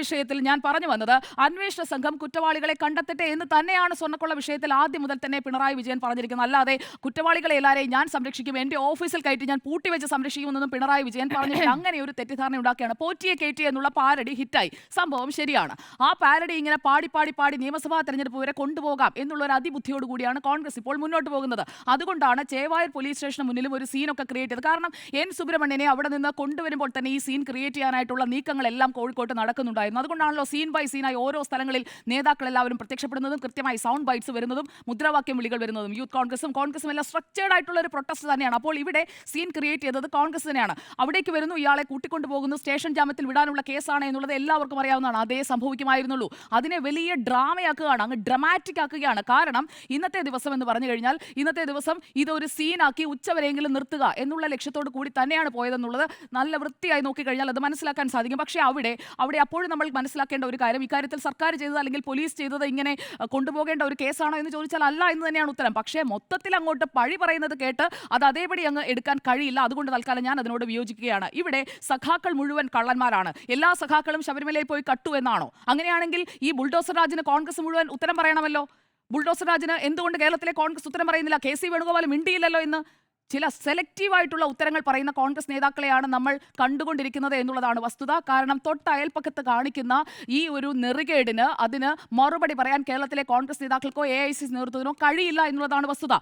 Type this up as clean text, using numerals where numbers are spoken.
വിഷയത്തിൽ ഞാൻ പറഞ്ഞു വന്നത് അന്വേഷണ സംഘം കുറ്റവാളികളെ കണ്ടെത്തട്ടെ എന്ന് തന്നെയാണ് സ്വർണ്ണക്കൊള്ള വിഷയത്തിൽ ആദ്യം മുതൽ തന്നെ പിണറായി വിജയൻ പറഞ്ഞിരിക്കുന്നത്. അല്ലാതെ കുറ്റവാളികളെ എല്ലാവരെയും ഞാൻ സംരക്ഷിക്കും, എന്റെ ഓഫീസിൽ കയറ്റി ഞാൻ പൂട്ടിവെച്ച് സംരക്ഷിക്കുമെന്നൊന്നും പിണറായി വിജയൻ പറഞ്ഞിട്ടില്ല. അങ്ങനെ ഒരു തെറ്റിദ്ധാരണ ഉണ്ടാക്കുകയാണ്. പോറ്റിയെ കയറ്റി എന്നുള്ള പാരഡി ഹിറ്റായി, സംഭവം ശരിയാണ്. ആ പാരഡി ഇങ്ങനെ പാടി പാടി പാടി നിയമസഭാ തെരഞ്ഞെടുപ്പ് വരെ കൊണ്ടുപോകാം എന്നുള്ള ഒരു അതിബുദ്ധിയോട് കൂടിയാണ് കോൺഗ്രസ് ഇപ്പോൾ മുന്നോട്ട് പോകുന്നത്. അതുകൊണ്ടാണ് ചേവായൂർ പോലീസ് സ്റ്റേഷന് മുന്നിലും ഒരു സീനൊക്കെ ക്രിയേറ്റ് ചെയ്തത്. കാരണം എൻ സുബ്രഹ്മണ്യനെ അവിടെ നിന്ന് കൊണ്ടുവരുമ്പോൾ തന്നെ ഈ സീൻ ക്രിയേറ്റ് ചെയ്യാനായിട്ടുള്ള നീക്കങ്ങളെല്ലാം കോഴിക്കോട്ട് നടക്കുന്നുണ്ടായിരുന്നു. അതുകൊണ്ടാണല്ലോ സീൻ ബൈ സീനായി ഓരോ സ്ഥലങ്ങളിൽ നേതാക്കൾ എല്ലാവരും പ്രത്യക്ഷപ്പെടുന്നതും കൃത്യമായി സൗണ്ട് ബൈറ്റ്സ് വരുന്നതും മുദ്രാവാക്യം വിളികൾ വരുന്നതും. യൂത്ത് കോൺഗ്രസും എല്ലാം സ്ട്രക്ചേർഡ് ആയിട്ടുള്ള ഒരു പ്രൊട്ടസ്റ്റ് തന്നെയാണ്. അപ്പോൾ ഇവിടെ സീൻ ക്രിയേറ്റ് ചെയ്തത് കോൺഗ്രസ് തന്നെയാണ്. അവിടേക്ക് വരുന്നു, ഇയാളെ കൂട്ടിക്കൊണ്ടുപോകുന്നു, സ്റ്റേഷൻ ജാമ്യത്തിൽ വിടാനുള്ള കേസാണ് എന്നുള്ളത് എല്ലാവർക്കും അറിയാവുന്നതാണ്. അതേ സംഭവിക്കുമായിരുന്നുള്ളൂ. അതിനെ വലിയ ഡ്രാമയാക്കുകയാണ്, അങ്ങ് ഡ്രമാറ്റിക് ആക്കുകയാണ്. കാരണം ഇന്നത്തെ ദിവസം എന്ന് പറഞ്ഞു കഴിഞ്ഞാൽ ഇന്നത്തെ ദിവസം ഇതൊരു സീനാക്കി ഉച്ചവരെയെങ്കിലും നിർത്തുക എന്നുള്ള ലക്ഷ്യത്തോട് കൂടി തന്നെയാണ് പോയതെന്നുള്ളത് നല്ല വൃത്തിയായി നോക്കിക്കഴിഞ്ഞാൽ അത് മനസ്സിലാക്കാൻ സാധിക്കും. പക്ഷേ അവിടെ അപ്പോഴും നമ്മൾ മനസ്സിലാക്കേണ്ട ഒരു കാര്യം, ഇക്കാര്യത്തിൽ സർക്കാർ ചെയ്തത് അല്ലെങ്കിൽ പോലീസ് ചെയ്തത് ഇങ്ങനെ കൊണ്ടുപോകേണ്ട ഒരു കേസാണോ എന്ന് ചോദിച്ചാൽ അല്ല എന്ന് തന്നെയാണ് ഉത്തരം. പക്ഷേ മൊത്തത്തിൽ അങ്ങോട്ട് പഴി പറയുന്നത് കേട്ട് അത് അതേപടി അങ്ങ് എടുക്കാൻ കഴിയില്ല. അതുകൊണ്ട് തൽക്കാലം ഞാൻ അതിനോട് വിയോജിക്കുകയാണ്. ഇവിടെ സഖാക്കൾ മുഴുവൻ കള്ളന്മാരാണ്, എല്ലാ സഖാക്കളും ശബരിമലയിൽ പോയി കട്ടു എന്നാണോ? അങ്ങനെയാണെങ്കിൽ ഈ ബുൾഡോസർ രാജിന് കോൺഗ്രസ് മുഴുവൻ ഉത്തരം പറയണമല്ലോ. ബുൾഡോസർ രാജിന് എന്തുകൊണ്ട് കേരളത്തിലെ കോൺഗ്രസ് ഉത്തരം പറയുന്നില്ല? കെ സി വേണുഗോപാൽ മിണ്ടിയില്ലല്ലോ ഇന്ന്. ചില സെലക്റ്റീവായിട്ടുള്ള ഉത്തരങ്ങൾ പറയുന്ന കോൺഗ്രസ് നേതാക്കളെയാണ് നമ്മൾ കണ്ടുകൊണ്ടിരിക്കുന്നത് എന്നുള്ളതാണ് വസ്തുത. കാരണം തൊട്ട് അയൽപ്പക്കത്ത് കാണിക്കുന്ന ഈ ഒരു നെറുകേടിന് അതിന് മറുപടി പറയാൻ കേരളത്തിലെ കോൺഗ്രസ് നേതാക്കൾക്കോ AICC നേതൃത്വത്തിനോ കഴിയില്ല എന്നുള്ളതാണ് വസ്തുത.